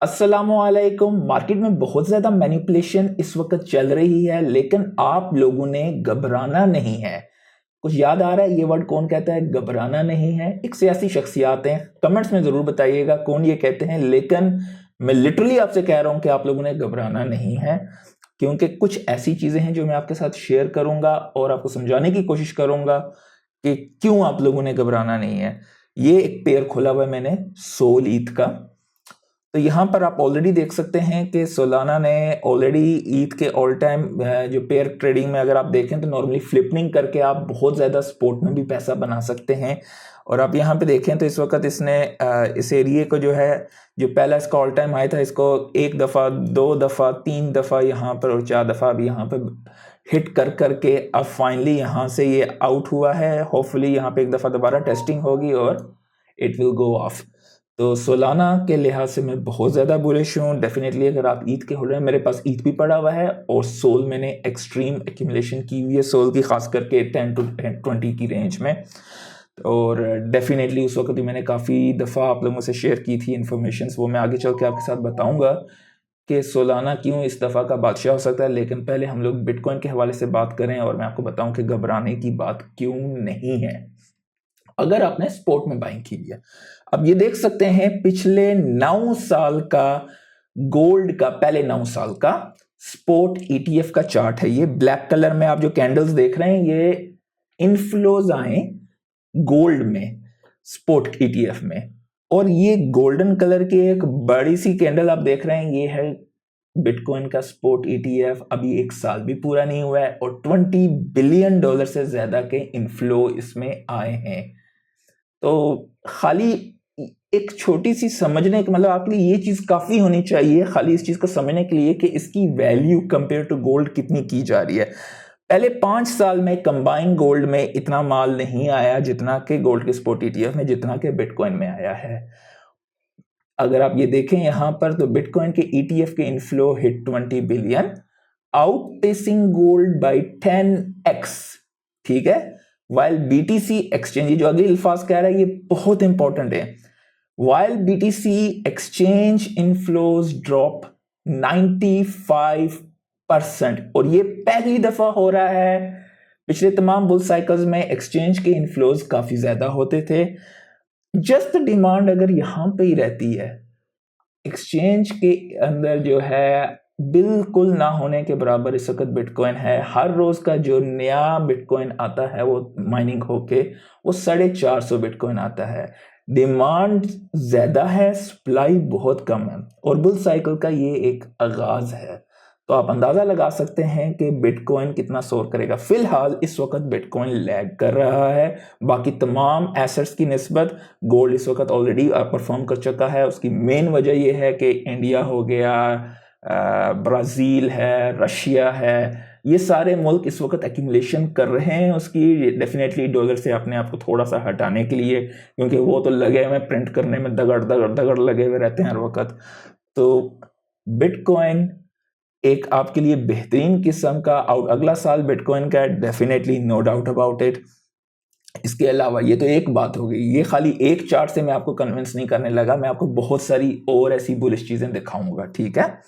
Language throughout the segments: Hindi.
अस्सलामुअलैकुम। मार्केट में बहुत ज़्यादा मैनिपुलेशन इस वक्त चल रही है, लेकिन आप लोगों ने घबराना नहीं है। कुछ याद आ रहा है ये वर्ड कौन कहता है? घबराना नहीं है। एक सियासी शख्सियात हैं, कमेंट्स में ज़रूर बताइएगा कौन ये कहते हैं, लेकिन मैं लिटरली आपसे कह रहा हूँ कि आप लोगों ने घबराना नहीं है, क्योंकि कुछ ऐसी चीज़ें हैं जो मैं आपके साथ शेयर करूँगा और आपको समझाने की कोशिश करूँगा कि क्यों आप लोगों ने घबराना नहीं है। ये एक पेयर खोला हुआ है मैंने सोल ईथ का। तो यहाँ पर आप ऑलरेडी देख सकते हैं कि सोलाना ने ऑलरेडी ईद के ऑल टाइम जो पेयर ट्रेडिंग में अगर आप देखें तो नॉर्मली फ्लिपिंग करके आप बहुत ज़्यादा स्पोर्ट में भी पैसा बना सकते हैं। और आप यहाँ पे देखें तो इस वक्त इसने इस एरिए को जो है, जो पहला इसका ऑल टाइम आया था, इसको एक दफ़ा, दो दफ़ा, तीन दफ़ा यहाँ पर और चार दफ़ा अभी यहाँ पर हिट कर करके अब फाइनली यहाँ से ये आउट हुआ है। होपफुली यहाँ पे एक दफ़ा दोबारा टेस्टिंग होगी और इट विल गो ऑफ। तो सोलाना के लिहाज से मैं बहुत ज़्यादा बुलिश हूँ। डेफिनेटली अगर आप ईद के होल्डर हैं, मेरे पास ईद भी पड़ा हुआ है और सोल मैंने एक्सट्रीम एक्यूमुलेशन की हुई है सोल की, खास करके 10 to 20 की रेंज में। और डेफिनेटली उस वक्त भी मैंने काफ़ी दफ़ा आप लोगों से शेयर की थी इन्फॉर्मेशन, वो मैं आगे चल के आपके साथ बताऊँगा कि सोलाना क्यों इस दफ़ा का बादशाह हो सकता है। लेकिन पहले हम लोग बिटकॉइन के हवाले से बात करें और मैं आपको बताऊँ कि घबराने की बात क्यों नहीं है अगर आपने स्पोर्ट में बाइंग की है। अब ये देख सकते हैं पिछले 9 साल का गोल्ड का, पहले 9 साल का स्पोर्ट ईटीएफ का चार्ट है। ये ब्लैक कलर में आप जो कैंडल्स देख रहे हैं, ये इनफ्लोज आए गोल्ड में स्पोर्ट ईटीएफ में, और ये गोल्डन कलर की एक बड़ी सी कैंडल आप देख रहे हैं, ये है बिटकॉइन का स्पोर्ट ईटीएफ। अभी 1 साल भी पूरा नहीं हुआ है और $20 बिलियन से ज्यादा के इनफ्लो इसमें आए हैं। तो खाली एक छोटी सी समझने के, मतलब आपके लिए ये चीज काफी होनी चाहिए खाली इस चीज को समझने के लिए कि इसकी वैल्यू कंपेयर टू गोल्ड कितनी की जा रही है। पहले 5 साल में कंबाइन गोल्ड में इतना माल नहीं आया जितना के गोल्ड के स्पॉट ईटीएफ में, जितना के बिटकॉइन में आया है। अगर आप ये देखें यहां पर तो बिटकॉइन के ईटीएफ के inflow hit 20 billion, outpacing gold by 10x। ठीक है, वाइल बीटीसी एक्सचेंज, जो अगली अल्फाज कह रहा है ये बहुत इंपॉर्टेंट है, while BTC exchange inflows drop 95%, और ये पहली दफा हो रहा है। पिछले तमाम बुल साइकिल्स में एक्सचेंज के इनफ्लोज काफी ज्यादा होते थे। जस्ट डिमांड अगर यहां पे ही रहती है, एक्सचेंज के अंदर जो है बिल्कुल ना होने के बराबर इस वक्त बिटकॉइन है। हर रोज का जो नया बिटकॉइन आता है वो माइनिंग होके वो 450 बिटकॉइन आता है। डिमांड ज्यादा है, सप्लाई बहुत कम है, और बुल साइकिल का ये एक आगाज है। तो आप अंदाजा लगा सकते हैं कि बिटकॉइन कितना सोर करेगा। फिलहाल इस वक्त बिटकॉइन लैग कर रहा है बाकी तमाम एसेट्स की निस्बत। गोल्ड इस वक्त ऑलरेडी परफॉर्म कर चुका है। उसकी मेन वजह यह है कि इंडिया हो गया, ब्राज़ील है, रशिया है, ये सारे मुल्क इस वक्त एक्यूमुलेशन कर रहे हैं उसकी, डेफिनेटली डॉलर से अपने आप को थोड़ा सा हटाने के लिए, क्योंकि वो तो लगे हुए प्रिंट करने में, दगड़ दगड़ दगड़ लगे हुए रहते हैं हर वक्त। तो बिटकॉइन एक आपके लिए बेहतरीन किस्म का अगला साल बिटकॉइन का definitely, no doubt about it. इसके अलावा ये तो एक बात हो गई, ये खाली एक चार्ट से मैं आपको कन्विंस नहीं करने लगा, मैं आपको बहुत सारी और ऐसी बुलिश चीजें दिखाऊंगा। ठीक है,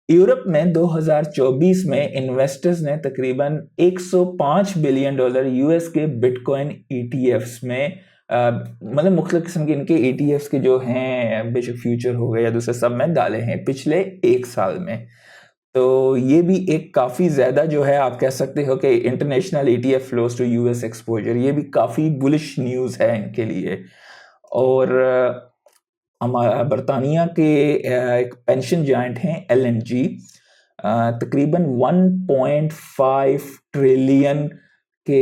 यूरोप में 2024 में इन्वेस्टर्स ने तकरीबन $105 बिलियन यूएस के बिटकॉइन ईटीएफ्स में, मतलब मुख्तलिफ किस्म के इनके ईटीएफ्स के जो हैं, बेशक फ्यूचर हो गए या दूसरे, सब में डाले हैं पिछले 1 साल में। तो ये भी एक काफ़ी ज़्यादा जो है, आप कह सकते हो कि international ETF flows to US exposure, ये भी काफ़ी बुलिश न्यूज़ है इनके लिए। और हमारा बरतानिया के एक पेंशन जाइंट हैं एलएनजी, तकरीबन 1.5 ट्रिलियन के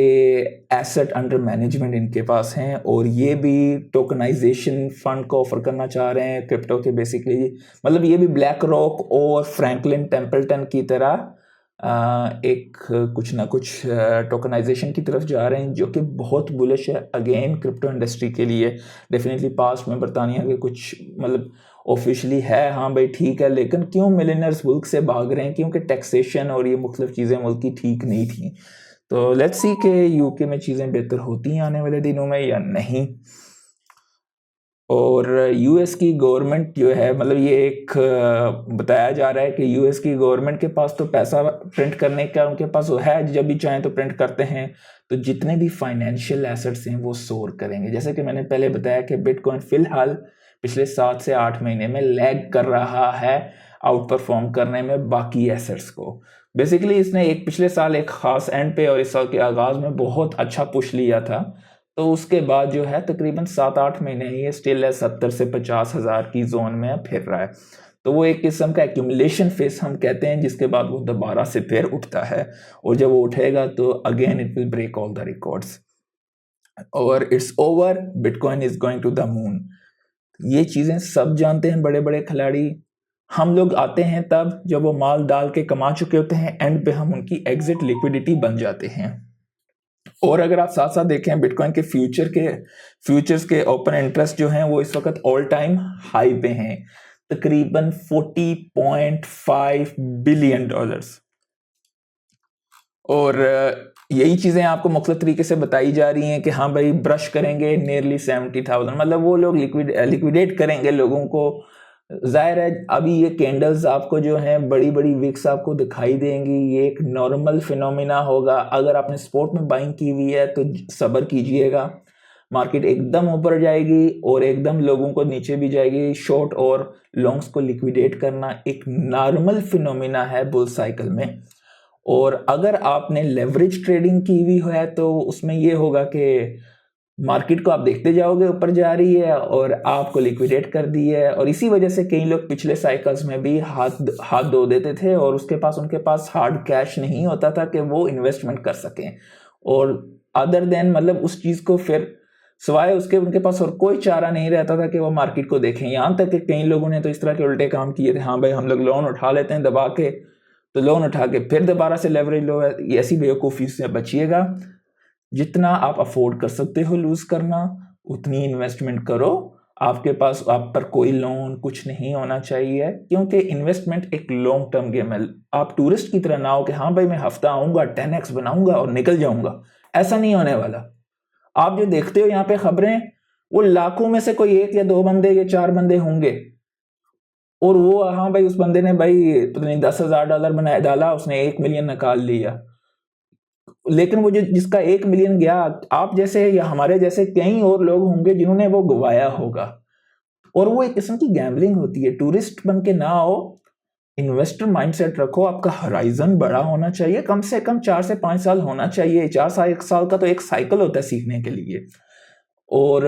एसेट अंडर मैनेजमेंट इनके पास हैं, और ये भी टोकनाइजेशन फंड को ऑफर करना चाह रहे हैं क्रिप्टो के, बेसिकली मतलब ये भी ब्लैक रॉक और फ्रैंकलिन टेम्पल्टन की तरह एक कुछ ना कुछ टोकनाइजेशन की तरफ जा रहे हैं, जो कि बहुत बुलिश है अगेन क्रिप्टो इंडस्ट्री के लिए। डेफिनेटली पास्ट में बरतानिया के कुछ, मतलब ऑफिशियली है, हाँ भाई ठीक है, लेकिन क्यों मिलियनर्स मुल्क से भाग रहे हैं? क्योंकि टैक्सेशन और ये मुख्तलिफ चीज़ें मुल्क की ठीक नहीं थी। तो लेट्स सी कि यूके में चीज़ें बेहतर होती हैं आने वाले दिनों में या नहीं। और यूएस की गवर्नमेंट जो है, मतलब ये एक बताया जा रहा है कि यूएस की गवर्नमेंट के पास तो पैसा प्रिंट करने का उनके पास वो है, जब भी चाहें तो प्रिंट करते हैं। तो जितने भी फाइनेंशियल एसेट्स हैं वो सोर करेंगे। जैसे कि मैंने पहले बताया कि बिटकॉइन फिलहाल पिछले 7 से 8 महीने में लैग कर रहा है आउट परफॉर्म करने में बाकी एसेट्स को। बेसिकली इसने पिछले साल एक खास एंड पे और इस साल के आगाज में बहुत अच्छा पुश लिया था, तो उसके बाद जो है तकरीबन 7-8 महीने ये स्टिल है 70 से 50 हज़ार की जोन में फिर रहा है। तो वो एक किस्म का एक्यूमुलेशन फेस हम कहते हैं, जिसके बाद वो दोबारा से फिर उठता है, और जब वो उठेगा तो again it will break all the records और it's over, bitcoin is going to the moon. ये चीजें सब जानते हैं बड़े बड़े खिलाड़ी। हम लोग आते हैं तब जब वो माल डाल के कमा चुके होते हैं, एंड पे हम उनकी एग्जिट लिक्विडिटी बन जाते हैं। और अगर आप साथ साथ देखें बिटकॉइन के फ्यूचर्स के ओपन इंटरेस्ट जो हैं वो इस वक्त ऑल टाइम हाई पे हैं, तकरीबन $40.5 बिलियन। और यही चीजें आपको मुख्तलिफ तरीके से बताई जा रही हैं कि हाँ भाई ब्रश करेंगे नियरली 70,000, मतलब वो लोग लिक्विडेट करेंगे लोगों को। जाहिर है अभी ये कैंडल्स आपको जो है बड़ी बड़ी विक्स आपको दिखाई देंगी, ये एक नॉर्मल फिनोमिना होगा। अगर आपने स्पोर्ट में बाइंग की हुई है तो सब्र कीजिएगा, मार्केट एकदम ऊपर जाएगी और एकदम लोगों को नीचे भी जाएगी। शॉर्ट और लॉन्ग्स को लिक्विडेट करना एक नॉर्मल फिनोमिना है बुल साइकिल में। और अगर आपने लेवरेज ट्रेडिंग की हुई है तो उसमें ये होगा कि मार्केट को आप देखते जाओगे ऊपर जा रही है और आपको लिक्विडेट कर दी है। और इसी वजह से कई लोग पिछले साइकिल्स में भी हाथ धो देते थे और उनके पास हार्ड कैश नहीं होता था कि वो इन्वेस्टमेंट कर सकें। और अदर देन मतलब उस चीज को फिर सिवाय उसके उनके पास और कोई चारा नहीं रहता था कि वो मार्केट को देखें। यहाँ तक कि कई लोगों ने तो इस तरह के उल्टे काम किए थे, हाँ भाई हम लोग लोन उठा लेते हैं दबा के, तो लोन उठा के फिर दोबारा से लेवरेज लो। ऐसी बेवकूफ़ी से बचिएगा। जितना आप अफोर्ड कर सकते हो लूज करना उतनी इन्वेस्टमेंट करो। आपके पास आप पर कोई लोन कुछ नहीं होना चाहिए, क्योंकि इन्वेस्टमेंट एक लॉन्ग टर्म गेम है। आप टूरिस्ट की तरह ना हो कि हाँ भाई मैं हफ्ता आऊंगा 10x बनाऊंगा और निकल जाऊंगा, ऐसा नहीं होने वाला। आप जो देखते हो यहाँ पे खबरें, वो लाखों में से कोई 1 या 2 बंदे या 4 बंदे होंगे, और वो हाँ भाई उस बंदे ने भाई पता नहीं $10,000 बनाया डाला, उसने 1 मिलियन निकाल लिया। लेकिन वो जो जिसका 1 मिलियन गया, आप जैसे या हमारे जैसे कई और लोग होंगे जिन्होंने वो गवाया होगा। और वो एक किस्म की गैम्बलिंग होती है। टूरिस्ट बन के ना आओ, इन्वेस्टर माइंडसेट रखो। आपका हराइजन बड़ा होना चाहिए, कम से कम 4 से 5 साल होना चाहिए। 4 साल 1 साल का तो एक साइकिल होता है सीखने के लिए। और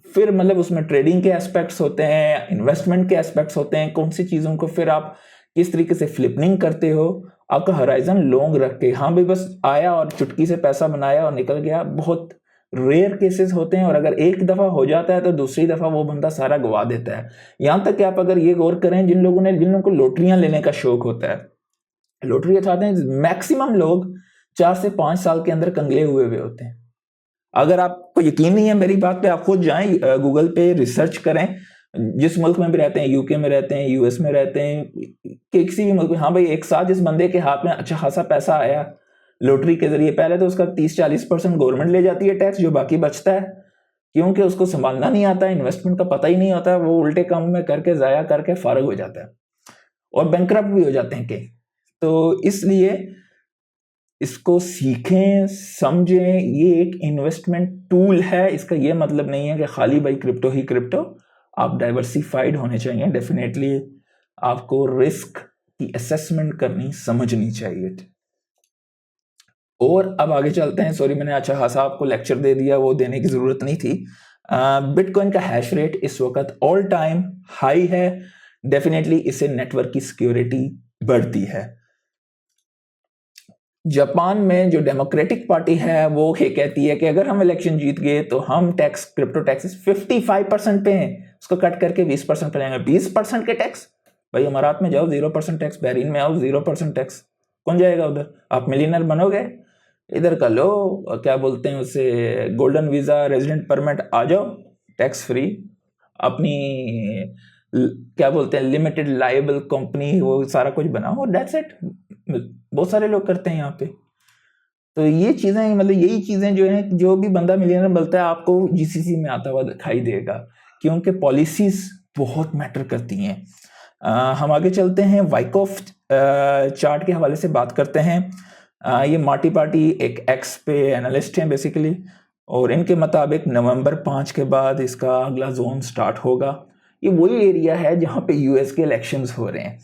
फिर मतलब उसमें ट्रेडिंग के एस्पेक्ट्स होते हैं, इन्वेस्टमेंट के एस्पेक्ट्स होते हैं, कौन सी चीज़ों को फिर आप किस तरीके से फ्लिपिंग करते हो। आपका हराइजन लॉन्ग रख के, हाँ भाई बस आया और चुटकी से पैसा बनाया और निकल गया, बहुत रेयर केसेस होते हैं। और अगर एक दफ़ा हो जाता है तो दूसरी दफ़ा वो बंदा सारा गवा देता है। यहाँ तक कि आप अगर ये गौर करें, जिन लोगों को लॉटरियां लेने का शौक होता है, लॉटरी चाहते हैं, मैक्सिमम लोग 4 से 5 साल के अंदर कंगले हुए होते हैं। अगर आपको यकीन नहीं है मेरी बात पे, आप खुद जाएं गूगल पे रिसर्च करें, जिस मुल्क में भी रहते हैं, यूके में रहते हैं, यूएस में रहते हैं, कि किसी भी मुल्क में, हाँ भाई एक साथ जिस बंदे के हाथ में अच्छा खासा पैसा आया लॉटरी के जरिए, पहले तो उसका 30-40% गवर्नमेंट ले जाती है टैक्स, जो बाकी बचता है, क्योंकि उसको संभालना नहीं आता, इन्वेस्टमेंट का पता ही नहीं होता, वो उल्टे काम में करके जाया करके फारग हो जाता है और बैंकरप्ट भी हो जाते हैं कई। तो इसलिए इसको सीखें, समझें, ये एक इन्वेस्टमेंट टूल है। इसका ये मतलब नहीं है कि खाली भाई क्रिप्टो ही क्रिप्टो। आप डाइवर्सिफाइड होने चाहिए। डेफिनेटली आपको रिस्क की असेसमेंट करनी समझनी चाहिए। और अब आगे चलते हैं। सॉरी मैंने अच्छा खासा आपको लेक्चर दे दिया, वो देने की जरूरत नहीं थी। बिटकॉइन का हैश रेट इस वक्त ऑल टाइम हाई है। डेफिनेटली इससे नेटवर्क की सिक्योरिटी बढ़ती है। जापान में जो डेमोक्रेटिक पार्टी है वो ये कहती है कि अगर हम इलेक्शन जीत गए तो हम टैक्स, क्रिप्टो टैक्सेस 55% पे हैं, उसको कट करके 20% पे लेंगे। 20% के टैक्स, भाई अमारात में जाओ 0% टैक्स, बहरीन में आओ 0% टैक्स, कौन जाएगा उधर? आप मिलियनर बनोगे? इधर का लो, क्या बोलते हैं उसे, गोल्डन वीजा, रेजिडेंट परमिट, आ जाओ टैक्स फ्री। अपनी क्या बोलते हैं लिमिटेड लायबल कंपनी, वो सारा कुछ बनाओ, दैट्स इट। बहुत सारे लोग करते हैं यहाँ पे। तो ये चीजें, मतलब यही चीजें जो हैं, जो भी बंदा मिलियनर बनता है आपको जीसीसी में आता हुआ दिखाई देगा। क्योंकि पॉलिसीज बहुत मैटर करती हैं। हम आगे चलते हैं, वाइकॉफ चार्ट के हवाले से बात करते हैं। ये मार्टी पार्टी एक एक्स पे एनालिस्ट हैं बेसिकली, और इनके मुताबिक नवंबर 5 के बाद इसका अगला जोन स्टार्ट होगा। ये वही एरिया है जहाँ पे यूएस के इलेक्शंस हो रहे हैं,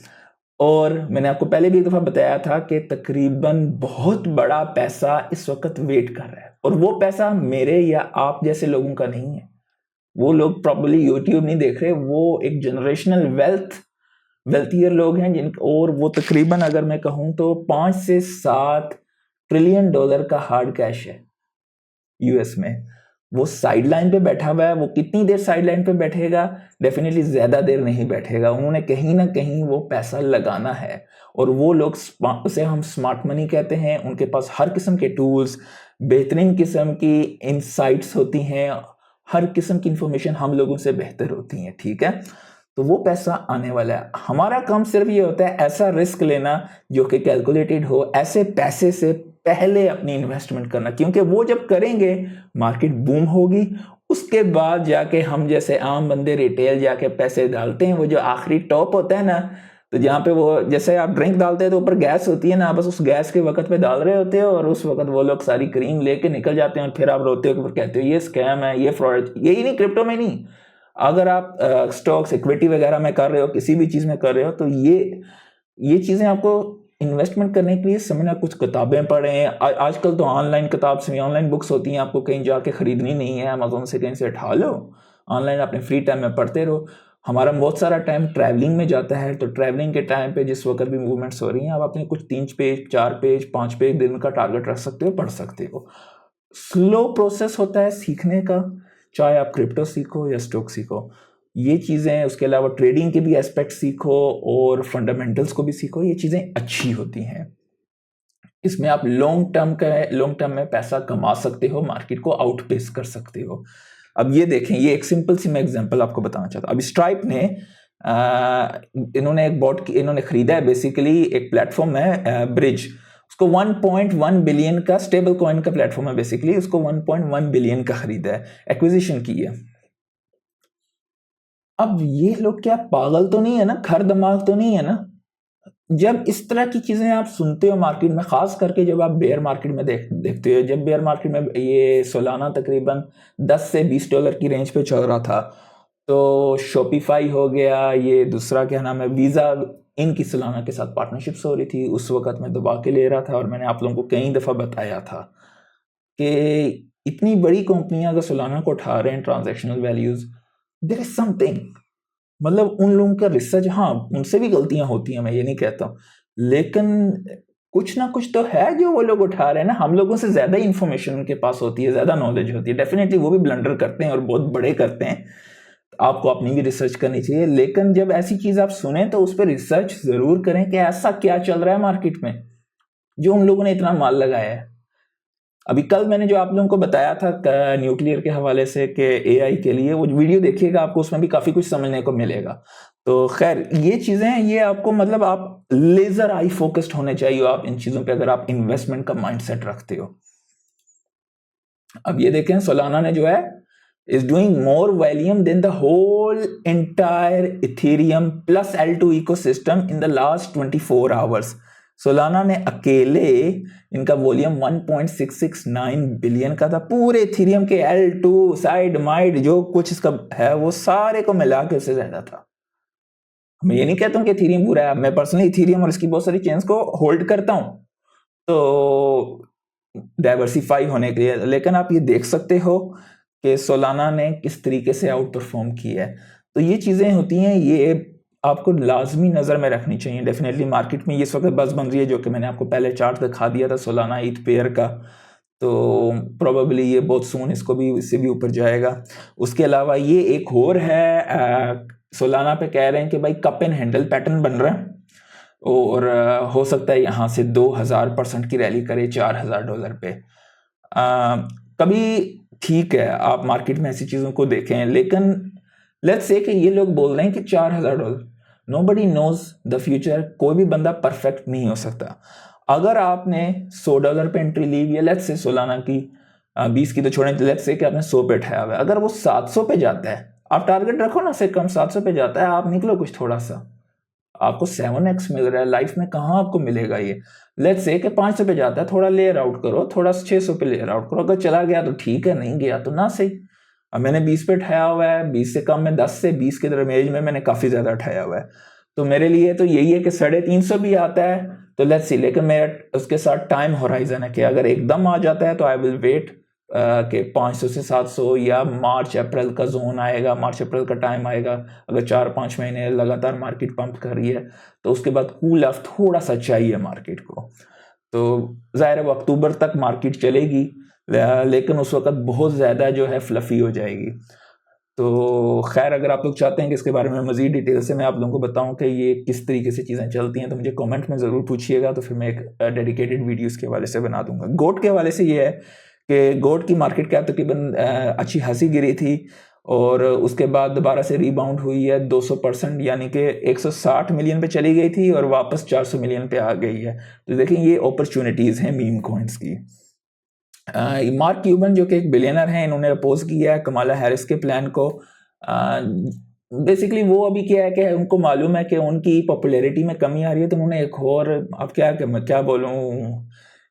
और मैंने आपको पहले भी एक दफ़ा बताया था कि तकरीबन बहुत बड़ा पैसा इस वक्त वेट कर रहा है, और वो पैसा मेरे या आप जैसे लोगों का नहीं है। वो लोग प्रॉब्ली यूट्यूब नहीं देख रहे, वो एक जनरेशनल वेल्थियर लोग हैं और वो तकरीबन अगर मैं कहूँ तो 5 से 7 ट्रिलियन डॉलर का हार्ड कैश है यूएस में। वो साइड लाइन पे बैठा हुआ है। वो कितनी देर साइड लाइन पे बैठेगा? डेफिनेटली ज़्यादा देर नहीं बैठेगा। उन्होंने कहीं ना कहीं वो पैसा लगाना है, और वो लोग उसे हम स्मार्ट मनी कहते हैं। उनके पास हर किस्म के टूल्स, बेहतरीन किस्म की इंसाइट्स होती हैं, हर किस्म की इंफॉर्मेशन हम लोगों से बेहतर होती हैं, ठीक है। तो वो पैसा आने वाला है। हमारा काम सिर्फ ये होता है ऐसा रिस्क लेना जो कि कैलकुलेटेड हो, ऐसे पैसे से पहले अपनी इन्वेस्टमेंट करना, क्योंकि वो जब करेंगे मार्केट बूम होगी, उसके बाद जाके हम जैसे आम बंदे रिटेल जाके पैसे डालते हैं। वो जो आखिरी टॉप होता है ना, तो जहाँ पे वो जैसे आप ड्रिंक डालते हैं तो ऊपर गैस होती है ना, बस उस गैस के वक्त पे डाल रहे होते हो, और उस वक्त वो लोग सारी क्रीम लेके निकल जाते हैं, और फिर आप रोते हो, फिर कहते हो ये स्कैम है, ये फ्रॉड। यही नहीं, क्रिप्टो में नहीं, अगर आप स्टॉक्स, इक्विटी वगैरह में कर रहे हो, किसी भी चीज़ में कर रहे हो, तो ये चीज़ें आपको इन्वेस्टमेंट करने के लिए समझना। कुछ किताबें पढ़ें। आजकल तो ऑनलाइन किताब से ऑनलाइन बुक्स होती हैं, आपको कहीं जाके ख़रीदनी नहीं है, अमेज़ोन से कहीं से उठा लो, ऑनलाइन अपने फ्री टाइम में पढ़ते रहो। हमारा बहुत सारा टाइम ट्रैवलिंग में जाता है, तो ट्रैवलिंग के टाइम पे जिस वक्त भी मूवमेंट्स हो रही हैं, आप अपने कुछ 3 पेज, 4 पेज, 5 पेज दिन का टारगेट रख सकते हो, पढ़ सकते हो। स्लो प्रोसेस होता है सीखने का, चाहे आप क्रिप्टो सीखो या स्टॉक सीखो, ये चीज़ें। उसके अलावा ट्रेडिंग के भी एस्पेक्ट सीखो और फंडामेंटल्स को भी सीखो, ये चीज़ें अच्छी होती हैं। इसमें आप लॉन्ग टर्म में पैसा कमा सकते हो, मार्केट को आउटपेस कर सकते हो। अब ये देखें, ये एक सिंपल सी मैं एग्जांपल आपको बताना चाहता हूँ। अब स्ट्राइप ने इन्होंने खरीदा है, बेसिकली एक प्लेटफॉर्म है ब्रिज, उसको 1.1 बिलियन का, स्टेबल कॉइन का प्लेटफॉर्म है बेसिकली, उसको 1.1 बिलियन का खरीदा है, एक्विजिशन की है। अब ये लोग क्या पागल तो नहीं है ना, खर दिमाग तो नहीं है ना? जब इस तरह की चीजें आप सुनते हो मार्केट में, खास करके जब आप बेयर मार्केट में देखते हो, जब बेयर मार्केट में ये सोलाना तकरीबन 10 से 20 डॉलर की रेंज पे चल रहा था, तो शॉपिफाई हो गया, ये दूसरा क्या नाम है, वीज़ा, इनकी सोलाना के साथ पार्टनरशिप्स हो रही थी। उस वक्त मैं दबा के ले रहा था, और मैंने आप लोगों को कई दफ़ा बताया था कि इतनी बड़ी कंपनियां अगर सोलाना को उठा रहे हैं, transactional values, there is something, मतलब उन लोगों का रिसर्च, हाँ उनसे भी गलतियां होती हैं, मैं ये नहीं कहता हूँ, लेकिन कुछ ना कुछ तो है जो वो लोग उठा रहे हैं ना। हम लोगों से ज़्यादा इंफॉर्मेशन उनके पास होती है, ज़्यादा नॉलेज होती है। डेफिनेटली वो भी ब्लंडर करते हैं और बहुत बड़े करते हैं, आपको अपनी भी रिसर्च करनी चाहिए, लेकिन जब ऐसी चीज़ आप सुने तो उस पर रिसर्च ज़रूर करें कि ऐसा क्या चल रहा है मार्केट में जो उन लोगों ने इतना माल लगाया है। अभी कल मैंने जो आप लोगों को बताया था न्यूक्लियर के हवाले से कि एआई के लिए, वो वीडियो देखिएगा, आपको उसमें भी काफ़ी कुछ समझने को मिलेगा। तो खैर ये चीज़ें, ये आपको मतलब आप लेज़र आई फोकस्ड होने चाहिए आप इन चीज़ों पे, अगर आप इन्वेस्टमेंट का माइंडसेट रखते हो। अब ये देखें, सोलाना ने जो है is doing more volume than the whole entire Ethereum plus L2 ecosystem in the last 24 hours. Solana ने अकेले, इनका वॉल्यूम 1.669 बिलियन का था, पूरे इथेरियम के L2 साइड माइड जो कुछ इसका है वो सारे को मिला के उससे ज्यादा था। मैं ये नहीं कहता हूँ कि इथेरियम पूरा है, मैं पर्सनली इथेरियम और इसकी बहुत सारी चेन्स को होल्ड करता हूँ तो डाइवर्सिफाई होने के लिए, लेकिन आप ये देख सकते हो कि सोलाना ने किस तरीके से आउट परफॉर्म किया है। तो ये चीज़ें होती हैं, ये आपको लाजमी नज़र में रखनी चाहिए। डेफिनेटली मार्केट में ये इस वक्त बस बन रही है, जो कि मैंने आपको पहले चार्ट दिखा दिया था सोलाना ईथ पेयर का, तो प्रोबेबली ये बहुत सून इसको भी, इससे भी ऊपर जाएगा। उसके अलावा ये एक और है, सोलाना पे कह रहे हैं कि भाई कप एंड हैंडल पैटर्न बन रहा है, और हो सकता है यहाँ से 2000% की रैली करे $4000 पे। कभी ठीक है आप मार्केट में ऐसी चीज़ों को देखें, लेकिन लेट्स से कि ये लोग बोल रहे हैं कि $4000, नोबडी नोज द फ्यूचर, कोई भी बंदा परफेक्ट नहीं हो सकता। अगर आपने $100 पे एंट्री ली हुई है, लेट्स से सोलाना की 20 की तो छोड़ें, लेट्स से कि आपने 100 पे उठाया हुआ है, अगर वो 700 पे जाता है, आप टारगेट रखो ना, से कम 700 पे जाता है, आप निकलो कुछ थोड़ा सा, आपको 7x मिल रहा है लाइफ में, कहाँ आपको मिलेगा ये। लेट्स से कि 500 पे जाता है, थोड़ा लेयर आउट करो, थोड़ा 600 पे लेयर आउट करो, अगर चला गया तो ठीक है, नहीं गया तो ना सही। अब मैंने 20 पे उठाया हुआ है, 20 से कम में 10 से 20 के दरमेज में मैंने काफ़ी ज़्यादा उठाया हुआ है, तो मेरे लिए तो यही है कि 350 भी आता है तो लेट्स सी, लेकिन मेरा उसके साथ टाइम होराइजन है कि अगर एकदम आ जाता है तो आई विल वेट कि 500 से 700 या मार्च अप्रैल का जोन आएगा, मार्च अप्रैल का टाइम आएगा, अगर 4-5 महीने लगातार मार्केट पंप कर रही है तो उसके बाद कूल ऑफ थोड़ा सा चाहिए मार्केट को। तो ज़ाहिर है वो अक्टूबर तक मार्केट चलेगी, लेकिन उस वक्त बहुत ज़्यादा जो है फ्लफी हो जाएगी। तो खैर, अगर आप लोग चाहते हैं कि इसके बारे में मज़ीद डिटेल से मैं आप लोगों को बताऊं कि ये किस तरीके से चीज़ें चलती हैं, तो मुझे कमेंट में ज़रूर पूछिएगा, तो फिर मैं एक डेडिकेटेड वीडियो इसके हवाले से बना दूंगा। गोट के हवाले से ये है कि गोट की मार्केट कैप तकरीबन अच्छी खासी गिरी थी और उसके बाद दोबारा से रीबाउंड हुई है 200%, यानी कि 160 मिलियन पे चली गई थी और वापस 400 मिलियन पे आ गई है। तो देखें, ये अपॉर्चुनिटीज़ हैं मीम कॉइन्स की। मार्क क्यूबन जो कि एक बिलियनर हैं, इन्होंने अपोज किया है कमाला हैरिस के प्लान को। बेसिकली वो अभी क्या है कि उनको मालूम है कि उनकी पॉपुलैरिटी में कमी आ रही है, तो उन्होंने एक और, अब क्या बोलूँ,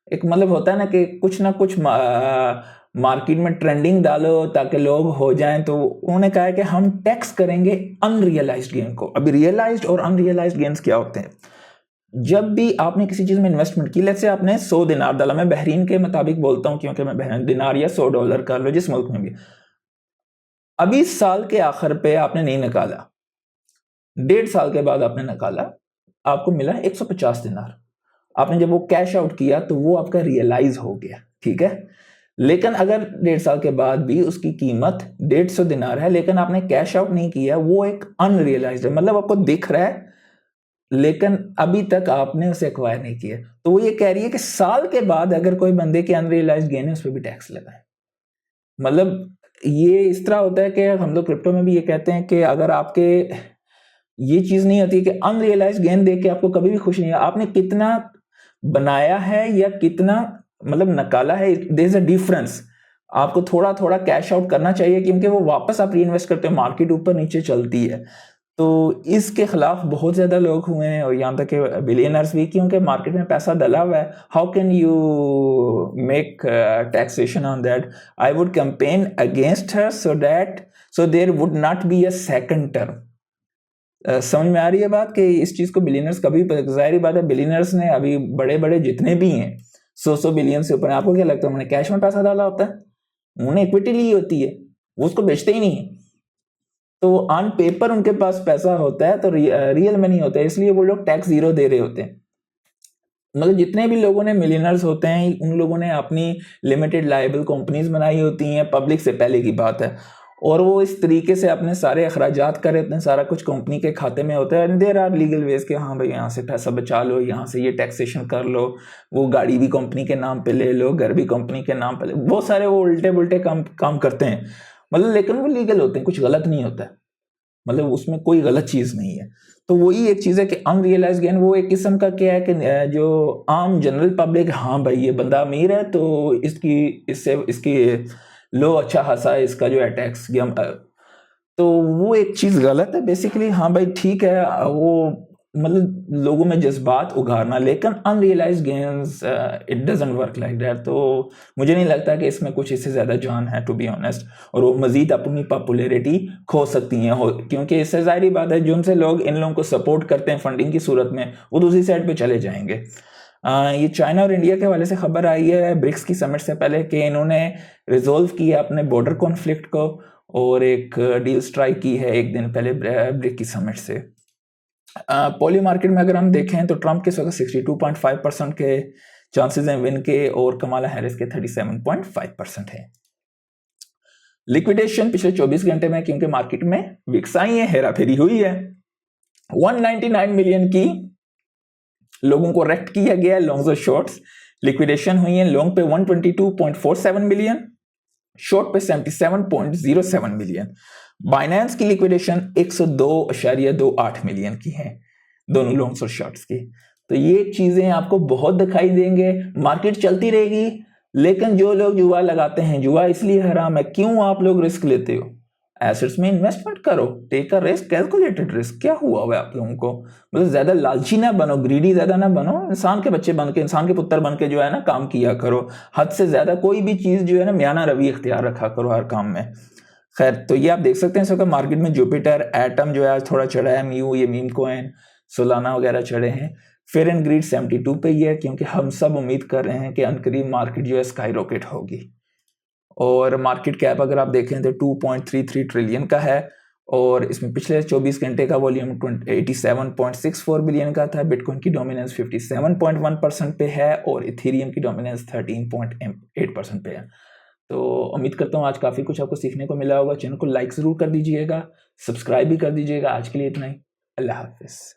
एक मतलब होता है ना कि कुछ ना कुछ मार्केट में ट्रेंडिंग डालो ताकि लोग हो जाएं, तो उन्होंने कहा है कि हम टैक्स करेंगे अनरियलाइज्ड गेन को। अभी रियलाइज्ड और अनरियलाइज्ड गेन्स क्या होते हैं? जब भी आपने किसी चीज में इन्वेस्टमेंट की, लेट्स से आपने 100 दिनार डाला, मैं बहरीन के मुताबिक बोलता हूं क्योंकि मैं बहरीन, दिनार या $100 कर लो जिस मुल्क में भी, अभी साल के आखिर पे आपने नहीं निकाला, 1.5 साल के बाद आपने निकाला, आपको मिला 150 दिनार। आपने जब वो कैश आउट किया तो वो आपका रियलाइज हो गया, ठीक है। लेकिन अगर 1.5 साल के बाद भी उसकी कीमत 150 दिनार है लेकिन आपने कैश आउट नहीं किया, वो एक अनरियलाइज्ड है, मतलब आपको दिख रहा है लेकिन अभी तक आपने उसे एक्वायर नहीं किया। तो वो ये कह रही है कि साल के बाद अगर कोई बंदे के अनरियलाइज्ड गेन है उस पर भी टैक्स लगाए। मतलब ये इस तरह होता है कि हम लोग क्रिप्टो में भी ये कहते हैं कि अगर आपके ये चीज नहीं होती कि अनरियलाइज्ड गेन देख के आपको कभी भी खुश नहीं है, आपने कितना बनाया है या कितना मतलब निकाला है, देयर इज अ डिफरेंस। आपको थोड़ा थोड़ा कैश आउट करना चाहिए क्योंकि वो वापस आप री इन्वेस्ट करते हो, मार्केट ऊपर नीचे चलती है। तो इसके खिलाफ बहुत ज्यादा लोग हुए हैं और यहाँ तक कि बिलियनर्स भी, क्योंकि मार्केट में पैसा डला हुआ है। How can you make taxation on that? I would campaign against her so there would not be a second term. समझ में आ रही है बात कि इस चीज को बिलियनर्स कभी, जाहिर बात है बिलियनर्स ने अभी बड़े बड़े जितने भी हैं 100 बिलियन से ऊपर, आपको क्या लगता है उन्होंने कैश में पैसा डाला होता है? उन्होंने इक्विटी ली होती है, वो उसको बेचते ही नहीं है। तो ऑन पेपर उनके पास पैसा होता है तो रियल में नहीं होता है, इसलिए वो लोग टैक्स जीरो दे रहे होते हैं। मतलब जितने भी लोगों ने मिलियनर्स होते हैं उन लोगों ने अपनी लिमिटेड लायबल कंपनीज बनाई होती हैं, पब्लिक से पहले की बात है, और वो इस तरीके से अपने सारे अखराजात कर रहे हैं, सारा कुछ कंपनी के खाते में होता है। And there are legal ways कि हाँ भाई यहाँ से पैसा बचा लो, यहाँ से ये टैक्सेशन कर लो, वो गाड़ी भी कंपनी के नाम पे ले लो, घर भी कंपनी के नाम पे ले, बहुत सारे वो उल्टे पुल्टे काम करते हैं। मतलब लेकिन वो लीगल होते हैं, कुछ गलत नहीं होता है, मतलब उसमें कोई गलत चीज नहीं है। तो वही एक चीज है कि अनरियलाइज्ड गेन वो एक किस्म का क्या है कि जो आम जनरल पब्लिक, हाँ भाई ये बंदा अमीर है तो इसकी लो अच्छा खासा है इसका जो है टैक्स, तो वो एक चीज गलत है बेसिकली। हाँ भाई ठीक है, वो मतलब लोगों में जज्बात उगारना, लेकिन unrealised gains it doesn't work like that. तो मुझे नहीं लगता कि इसमें कुछ इससे ज्यादा जान है टू बी ऑनेस्ट, और वो मजीद अपनी पॉपुलैरिटी खो सकती हैं क्योंकि इससे जाहिर बात है जो उनसे लोग इन लोगों को सपोर्ट करते हैं फंडिंग की सूरत में, वो दूसरी साइड पे चले जाएंगे। ये चाइना और इंडिया के हवाले से खबर आई है ब्रिक्स की समिट से पहले कि इन्होंने रिजोल्व किया अपने बॉर्डर कॉन्फ्लिक्ट को और एक डील स्ट्राइक की है एक दिन पहले ब्रिक्स की समिट से। पॉली मार्केट में अगर हम देखें तो ट्रंप के 62.5% के चांसेस हैं विन के और कमाला हैरिस के 37.5% है। लिक्विडेशन पिछले 24 घंटे में क्योंकि मार्केट में विक्स आई है, हेरा फेरी हुई है, 199 मिलियन की लोगों को रेक्ट किया गया है, लॉन्ग्स और शॉर्ट्स लिक्विडेशन हुई है। लॉन्ग पे 122.47 मिलियन, शॉर्ट पे 77.07 मिलियन। बाइनेंस की लिक्विडेशन 102.28 मिलियन की है, दोनों लॉन्ग्स और शॉर्ट्स की। तो ये चीजें आपको बहुत दिखाई देंगे। मार्केट चलती रहेगी लेकिन जो लोग जुआ लगाते हैं, जुआ इसलिए हराम है, क्यों आप लोग रिस्क लेते हो? एसेट्स में इन्वेस्टमेंट करो, take a risk, calculated risk. क्या हुआ है आप लोगों को? मतलब ज्यादा लालची ना बनो, ग्रीडी ज्यादा ना बनो, इंसान के बच्चे बन के, इंसान के पुत्र बन के जो है ना काम किया करो। हद से ज्यादा कोई भी चीज जो है ना म्याना रवि इख्तियार रखा करो हर काम में। खैर, तो ये आप देख सकते हैं इस वक्त मार्केट में जुपिटर, एटम जो है आज थोड़ा चढ़ा है, म्यू, ये मीम कॉइन, सोलाना वगैरह चढ़े हैं। फेयर एंड ग्रीड 72 पे ही है, क्योंकि हम सब उम्मीद कर रहे हैं कि अनकरीब मार्केट जो है स्काई रॉकेट होगी। और मार्केट कैप अगर आप देखें तो 2.33 ट्रिलियन का है, और इसमें पिछले 24 घंटे का वॉल्यूम 87.64 बिलियन का था। बिटकॉइन की डोमिनेंस 57.1% पे है, और इथेरियम की डोमिनेंस 13.8% पे है। तो उम्मीद करता हूँ आज काफ़ी कुछ आपको सीखने को मिला होगा। चैनल को लाइक ज़रूर कर दीजिएगा, सब्सक्राइब भी कर दीजिएगा। आज के लिए इतना ही। अल्लाह हाफिज़।